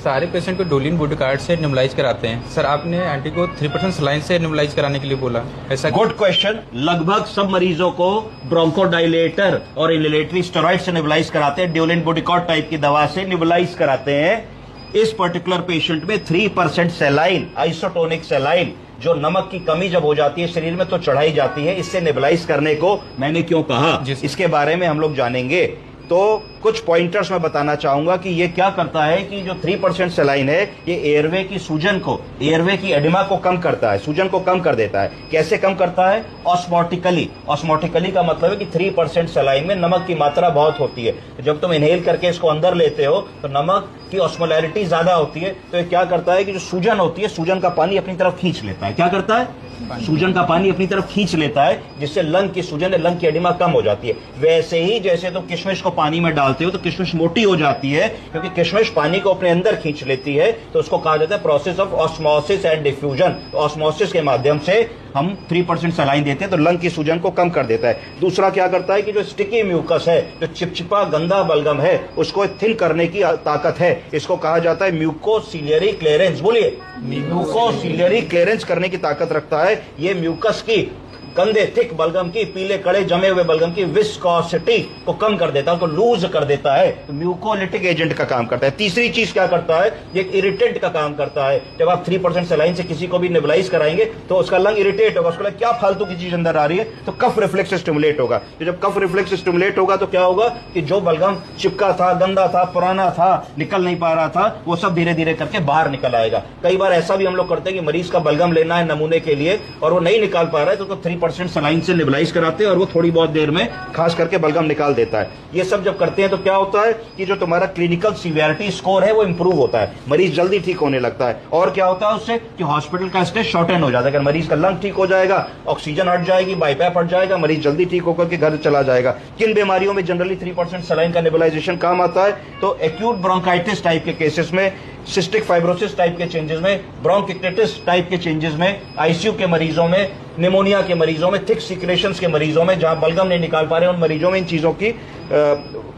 सारे पेशेंट को डोलिन बूटिकार्ड से नेबुलाइज कराते हैं सर। आपने आंटी को 3% सलाइन से नेबुलाइज कराने के लिए बोला, ऐसा? Good question. लगभग सब मरीजों को ब्रोंकोडाइलेटर और इनहेलेटरी स्टेरॉइड से नेबुलाइज कराते हैं, डोलिन बूटिकार्ड टाइप की दवा से नेबुलाइज कराते हैं। इस पर्टिकुलर पेशेंट में 3% सलाइन, आइसोटोनिक सलाइन, जो नमक की कमी जब हो जाती है शरीर में तो चढ़ाई जाती है, इससे नेबुलाइज करने को मैंने क्यों कहा, इसके बारे में हम लोग जानेंगे। तो कुछ पॉइंटर्स मैं बताना चाहूंगा कि ये क्या करता है कि जो 3% सलाइन है ये एयरवे की सूजन को, एयरवे की एडिमा को कम करता है, सूजन को कम कर देता है। कैसे कम करता है? ऑस्मोटिकली। ऑस्मोटिकली का मतलब है कि 3% सलाइन में नमक की मात्रा बहुत होती है। जब तुम इनहेल करके इसको अंदर लेते हो तो नमक की ऑस्मोलैरिटी ज्यादा होती है, तो ये क्या करता है कि जो सूजन होती है, सूजन का पानी अपनी तरफ खींच लेता है। क्या करता है? सूजन का पानी अपनी तरफ खींच लेता है, जिससे लंग की सूजन, लंग की एडिमा कम हो जाती है। वैसे ही जैसे तुम किशमिश को पानी में डालते हो तो किशमिश मोटी हो जाती है, क्योंकि किशमिश पानी को अपने अंदर खींच लेती है, तो उसको कहा जाता है process of osmosis and diffusion. Osmosis के माध्यम से हम 3% सलाइन देते हैं तो लंग की सूजन को कम कर देता है। दूसरा क्या करता है कि जो स्टिकी म्यूकस है, जो चिपचिपा गंदा बलगम है, उसको थिन करने की ताकत है। इसको कहा जाता है म्यूकोसिलियरी क्लियरेंस। बोलिए, म्यूकोसिलियरी क्लियरेंस करने की ताकत रखता है। ये म्यूकस की, गंदे थिक बलगम की, पीले कड़े जमे हुए बलगम की विस्कोसिटी को कम कर देता है, उसको लूज कर देता है, तो म्यूकोलिटिक एजेंट का काम करता है। तीसरी चीज क्या करता है? ये इरिटेंट का काम करता है। जब आप 3% सलाइन से किसी को भी नेबुलाइज कराएंगे तो उसका लंग इरिटेट होगा, उसको लगे क्या फालतू की चीज अंदर आ रही है, तो कफ रिफ्लेक्स स्टिमुलेट होगा। तो जब कफ रिफ्लेक्स स्टिमुलेट होगा तो क्या होगा कि जो बलगम चिपका था, गंदा था, पुराना था, निकल नहीं पा रहा था, वो सब धीरे धीरे करके बाहर निकल आएगा। कई बार ऐसा भी हम लोग करते हैं कि मरीज का बलगम लेना है नमूने के लिए और वो नहीं निकाल पा रहा है, तो 3% सलाइन से नेबुलाइज कराते हैं और वो थोड़ी बहुत देर में खास करके बलगम निकाल देता है। ये सब जब करते हैं तो क्या होता है कि जो तुम्हारा क्लिनिकल सीवियरिटी स्कोर है वो इंप्रूव होता है, मरीज जल्दी ठीक होने लगता है। और क्या होता है उससे कि हॉस्पिटल का स्टे शॉर्टन हो जाता है। अगर मरीज का लंग ठीक हो जाएगा, ऑक्सीजन हट जाएगी, बाईपैप हट जाएगा, मरीज जल्दी ठीक होकर के घर चला जाएगा। किन बीमारियों में जनरली 3% सलाइन का नेबुलाइजेशन काम आता है? तो एक्यूट ब्रोंकाइटिस टाइप के केसेस में, सिस्टिक फाइब्रोसिस टाइप के चेंजेस में, ब्रोंकिटिस टाइप के चेंजेस में, आईसीयू के मरीजों में, निमोनिया के मरीजों में, थिक सिक्रेशंस के मरीजों में, जहां बलगम नहीं निकाल पा रहे उन मरीजों में इन चीजों की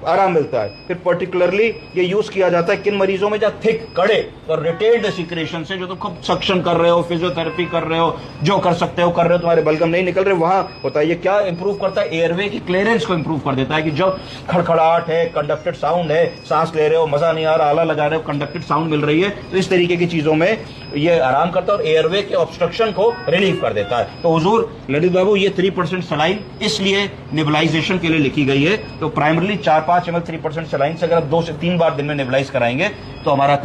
आराम मिलता है। फिर पर्टिकुलरली ये यूज किया जाता है किन मरीजों में? जहां थिक कड़े और रिटेल्ड सिक्रेशन से, जो तुम खूब सक्शन कर रहे हो, फिजियोथेरेपी कर रहे हो, जो कर सकते हो कर रहे हो, तुम्हारे बलगम नहीं निकल रहे, वहां होता है। ये क्या इंप्रूव करता है? एयरवे की क्लियरेंस को इंप्रूव कर देता है कि जो खड़खड़ाहट है, कंडक्टेड साउंड है, सांस ले रहे हो, मजा नहीं आ रहा, आला लगा रहे हो, कंडक्टेड साउंड मिल रही है, तो इस तरीके की चीजों में ये आराम करता है और एयरवे के ऑब्स्ट्रक्शन को रिलीव कर देता है। तो हुजूर ललित बाबू, ये 3% सलाइन इसलिए नेबुलाइजेशन के लिए लिखी गई है। तो प्राइमरली 4-5 ml 3% सलाइन से अगर आप 2 से 3 बार दिन में नेबुलाइज कराएंगे तो हमारा